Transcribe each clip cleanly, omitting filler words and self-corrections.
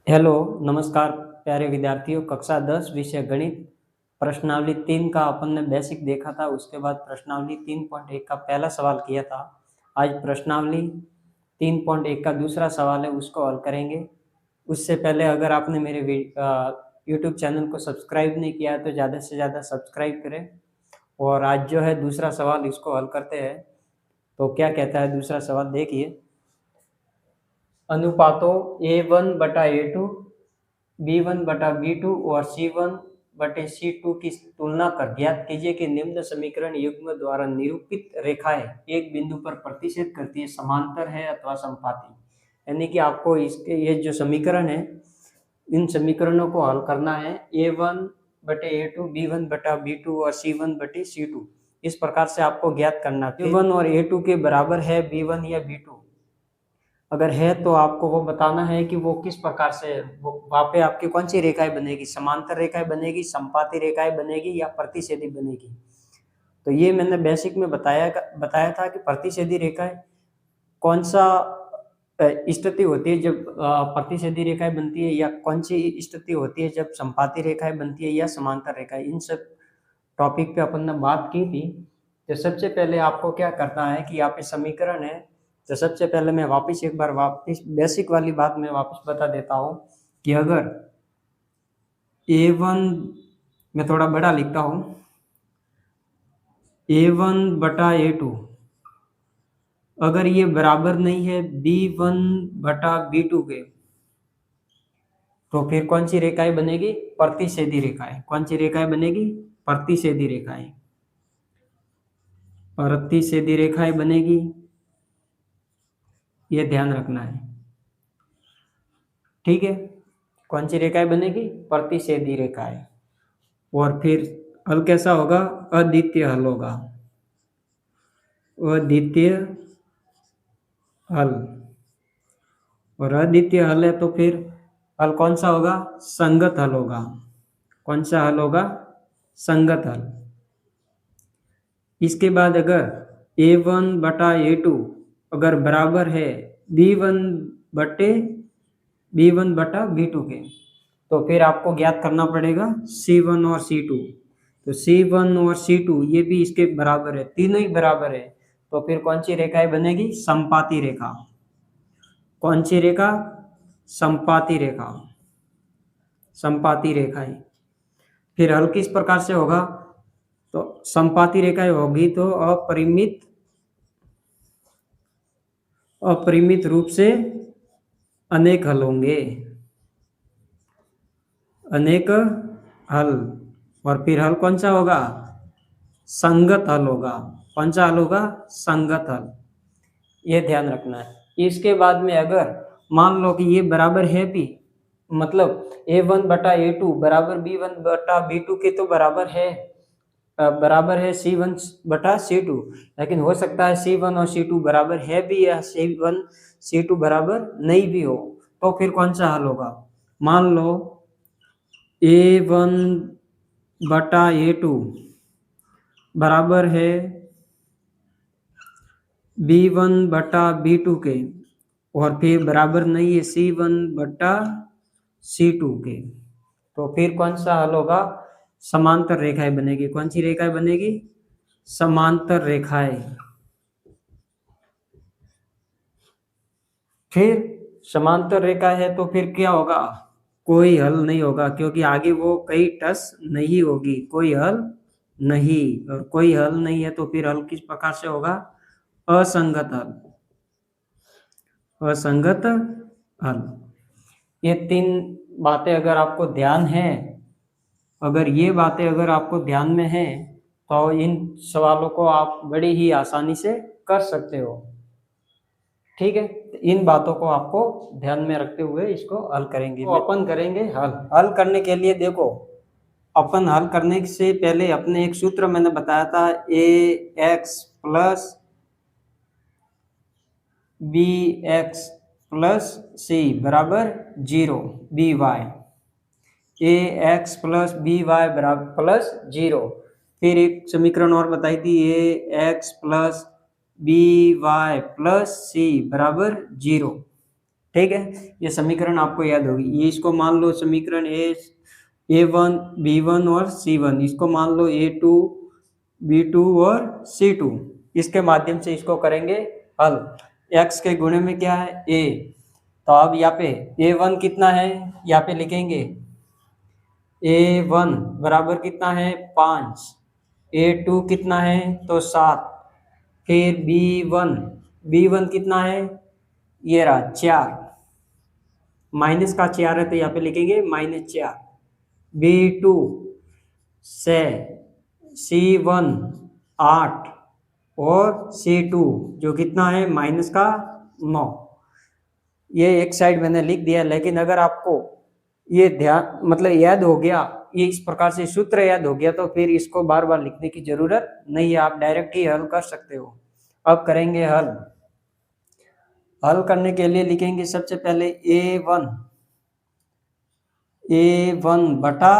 Hello, नमस्कार प्यारे विद्यार्थियों। कक्षा 10 विषय गणित प्रश्नावली 3 का अपन ने बेसिक देखा था। उसके बाद प्रश्नावली 3.1 का पहला सवाल किया था। आज प्रश्नावली 3.1 का दूसरा सवाल है, उसको हल करेंगे। उससे पहले अगर आपने मेरे यूट्यूब चैनल को सब्सक्राइब नहीं किया है तो ज़्यादा से ज़्यादा सब्सक्राइब करें। और आज जो है दूसरा सवाल, इसको हल करते हैं। तो क्या कहता है दूसरा सवाल, देखिए। अनुपातों A1/A2, B1/B2 और C1/C2 की तुलना कर ज्ञात कीजिए कि निम्न समीकरण युग्म द्वारा निरूपित रेखाएं एक बिंदु पर प्रतिच्छेद करती है, समांतर है अथवा समपाती। यानी कि आपको इसके ये जो समीकरण है, इन समीकरणों को हल करना है। A1/A2, B1/B2 और C1/C2 इस प्रकार से आपको ज्ञात करना है। A1 और A2 के बराबर है B1 या B2। अगर है तो आपको वो बताना है कि वो किस प्रकार से, वो वहाँ पे आपकी कौन सी रेखाएं बनेगी, समांतर रेखाएं बनेगी, समपाती रेखाएं बनेगी या प्रतिच्छेदी बनेगी। तो ये मैंने बेसिक में बताया था कि प्रतिच्छेदी रेखाएं कौन सा स्थिति होती है जब प्रतिच्छेदी रेखाएं बनती है, या कौन सी स्थिति होती है जब समपाती रेखाएं बनती है या समांतर रेखाएं। इन सब टॉपिक पे अपन ने बात की थी। तो सबसे पहले आपको क्या करना है कि यहाँ पे समीकरण है। तो सबसे पहले मैं वापस बेसिक वाली बात मैं वापस बता देता हूँ कि अगर A1, मैं थोड़ा बड़ा लिखता हूँ, A1/A2 अगर ये बराबर नहीं है B1/B2 के, तो फिर कौन सी रेखाएं बनेगी, प्रतिच्छेदी रेखाएं। कौन सी रेखाएं बनेगी, प्रतिच्छेदी रेखाएं। प्रतिच्छेदी रेखाएं बनेगी, ये ध्यान रखना है, ठीक है। कौन सी रेखाएं बनेगी, प्रतिच्छेदी रेखाएं। और फिर हल कैसा होगा, अद्वितीय हल होगा, अद्वितीय हल। और अद्वितीय हल है तो फिर हल कौन सा होगा, संगत हल होगा। कौन सा हल होगा, संगत हल। इसके बाद अगर A1/A2 अगर बराबर है B1/B2 के, तो फिर आपको ज्ञात करना पड़ेगा C1 और C2। तो C1 और C2 ये भी इसके बराबर है, तीनों ही बराबर है। तो फिर कौन सी रेखाएं बनेगी, समपाती रेखा। कौन सी रेखा, समपाती रेखा। समपाती रेखाएं। फिर हल किस प्रकार से होगा, तो समपाती रेखाएं होगी तो अपरिमित रूप से अनेक हल होंगे, अनेक हल। और फिर हल कौन सा होगा, संगत हल होगा। कौन सा हल होगा, संगत हल। ये ध्यान रखना है। इसके बाद में अगर मान लो कि ये बराबर है भी, मतलब A1/A2 बराबर B1/B2 के, तो बराबर है C1/C2। लेकिन हो सकता है C1 और C2 बराबर है भी या C1 C2 बराबर नहीं भी हो। तो फिर कौन सा हल होगा, मान लो A1/A2 बराबर है B1/B2 के, और फिर बराबर नहीं है C1/C2 के। तो फिर कौन सा हल होगा, समांतर रेखाएं बनेगी। कौन सी रेखाएं बनेगी, समांतर रेखाएं। फिर समांतर रेखा है तो फिर क्या होगा, कोई हल नहीं होगा, क्योंकि आगे वो कहीं टच नहीं होगी, कोई हल नहीं। और कोई हल नहीं है तो फिर हल किस प्रकार से होगा, असंगत हल। असंगत हल। ये तीन बातें अगर आपको ध्यान है, अगर ये बातें अगर आपको ध्यान में है, तो इन सवालों को आप बड़ी ही आसानी से कर सकते हो, ठीक है। इन बातों को आपको ध्यान में रखते हुए इसको हल करेंगे। तो अपन करेंगे हल करने के लिए देखो, अपन हल करने से पहले अपने एक सूत्र मैंने बताया था, ax plus bx plus c बराबर 0, by ax प्लस by बराबर प्लस 0। फिर एक समीकरण और बताई थी, ax plus by plus c बराबर 0, ठीक है, ये समीकरण आपको याद होगी। ये इसको मान लो समीकरण A1 B1 और C1, इसको मान लो A2 B2 और C2। इसके माध्यम से इसको करेंगे हल। x के गुणे में क्या है a, तो अब यहाँ पे A1 कितना है, यहाँ पे लिखेंगे A1 बराबर कितना है 5, A2 कितना है तो 7, फिर B1 कितना है ये रहा 4, माइनस का 4 है तो यहाँ पे लिखेंगे -4, B2 से C1 8 और C2 जो कितना है -9। ये एक साइड मैंने लिख दिया, लेकिन अगर आपको ये ध्यान मतलब याद हो गया, ये इस प्रकार से सूत्र याद हो गया, तो फिर इसको बार बार लिखने की जरूरत नहीं है, आप डायरेक्ट ही हल कर सकते हो। अब करेंगे हल। हल करने के लिए लिखेंगे सबसे पहले A1 बटा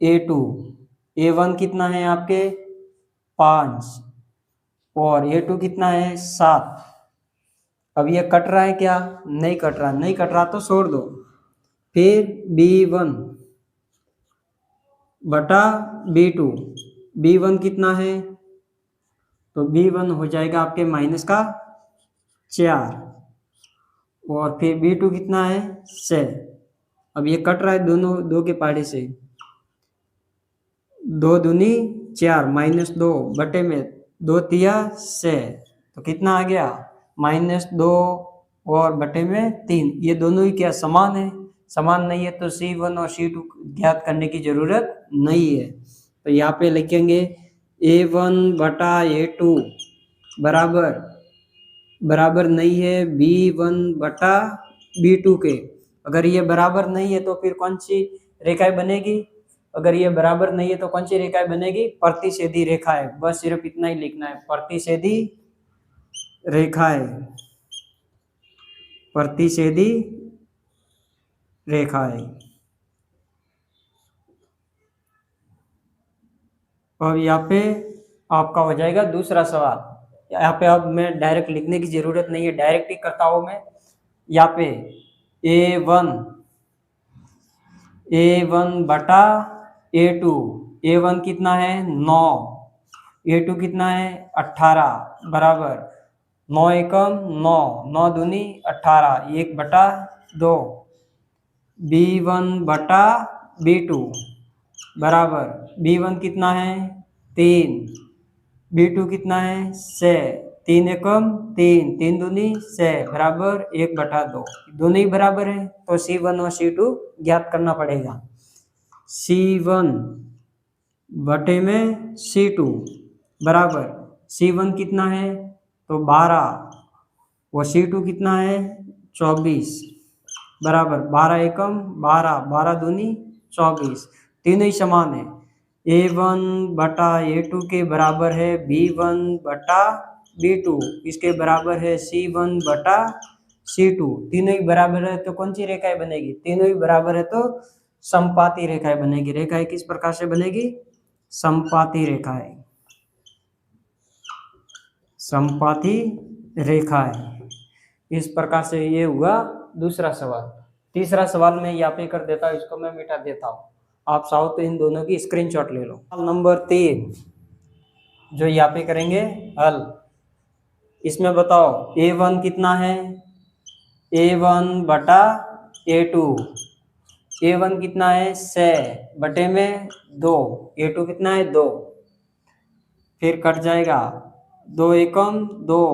A2। A1 कितना है आपके 5 और A2 कितना है 7। अब ये कट रहा है क्या, नहीं कट रहा, नहीं कट रहा तो छोड़ दो। फिर B1 बटा B2, B1 कितना है तो B1 हो जाएगा आपके -4 और फिर B2 कितना है 6। अब ये कट रहा है दोनों दो के पहाड़े से, 2 दूनी 4 -2 बटे में 2 तिया 6, तो कितना आ गया -2 और बटे में 3। ये दोनों ही क्या समान है, समान नहीं है तो C1 और C2 ज्ञात करने की जरूरत नहीं है। तो यहाँ पे लिखेंगे A1 बटा A2 बराबर नहीं है B1 बटा B2 के। अगर ये बराबर नहीं है तो फिर कौन सी रेखाएं बनेगी, अगर ये बराबर नहीं है तो कौन सी रेखाएं बनेगी, प्रतिच्छेदी रेखाएं। बस सिर्फ इतना ही लिखना है, प्रतिच्छेदी रेखाएं, प्रतिच्छेदी रेखाएं। और यहाँ पे आपका हो जाएगा दूसरा सवाल। यहाँ पे अब मैं डायरेक्ट लिखने की जरूरत नहीं है, डायरेक्ट ही करता हूं मैं। यहाँ पे A1 बटा A2, A1 कितना है 9, A2 कितना है 18 बराबर 9 एकम 9, 9 दूनी 18, 1/2। B1 बटा B2 बराबर B1 कितना है 3, B2 कितना है 6, 3 एकम 3, 3 दूनी 6 बराबर 1/2। दोनों ही बराबर है तो C1 और C2 ज्ञात करना पड़ेगा। C1 बटे में C2 बराबर C1 कितना है तो 12 और C2 कितना है 24 बराबर 12 एकम 12, 12 दूनी 24, तीनों ही समान है। A1 बटा A2 के बराबर है B1 बटा B2, इसके बराबर है C1 बटा C2। तीनों ही बराबर है तो कौन सी रेखाएं बनेगी, तीनों ही बराबर है तो समपाती रेखाएं बनेगी। रेखाएं किस प्रकार से बनेगी, समपाती रेखाएं, समपाती रेखाएं। इस प्रकार से ये हुआ दूसरा सवाल। तीसरा सवाल मैं यहाँ पे कर देता हूँ, इसको मैं मिटा देता हूँ, आप चाहो तो इन दोनों की स्क्रीनशॉट ले लो। सवाल नंबर 3 जो यहाँ पे करेंगे हल, इसमें बताओ A1 कितना है, A1 बटा A2, A1 कितना है 6 बटे में 2, A2 कितना है 2, फिर कट जाएगा 2 एकम 2,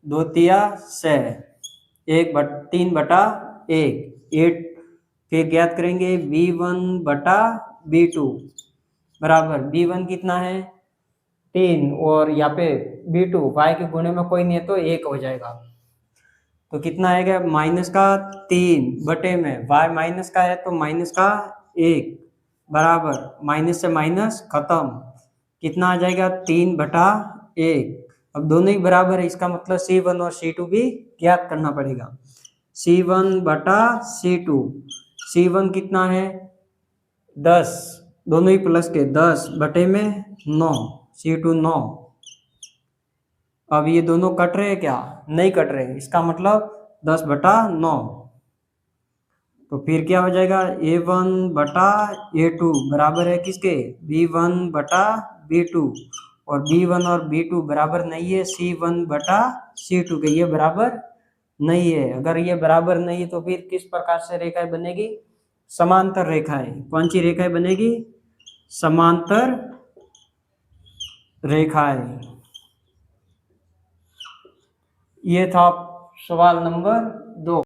2 तिया 6, 3/1, फिर ज्ञात करेंगे B1 बटा B2 बराबर B1 कितना है 3 और यहाँ पे B2 y के गुणे में कोई नहीं है तो 1 हो जाएगा, तो कितना आएगा -3 बटे में y माइनस का है तो -1 बराबर माइनस से माइनस खत्म, कितना आ जाएगा 3/1। अब दोनों ही बराबर है, इसका मतलब C1 और C2 भी ज्ञात करना पड़ेगा। C1 बटा C2, C1 कितना है 10, दोनों ही प्लस के 10 बटे में 9, C2 9। अब ये दोनों कट रहे हैं क्या, नहीं कट रहे, इसका मतलब 10/9। तो फिर क्या हो जाएगा, A1 बटा A2 बराबर है किसके, B1 बटा B2, और B1 और B2 बराबर नहीं है C1 बटा C2 के, ये बराबर नहीं है। अगर ये बराबर नहीं है तो फिर किस प्रकार से रेखाएं बनेगी, समांतर रेखाएं। कौन सी रेखाएं बनेगी, समांतर रेखाएं। ये था सवाल नंबर 2।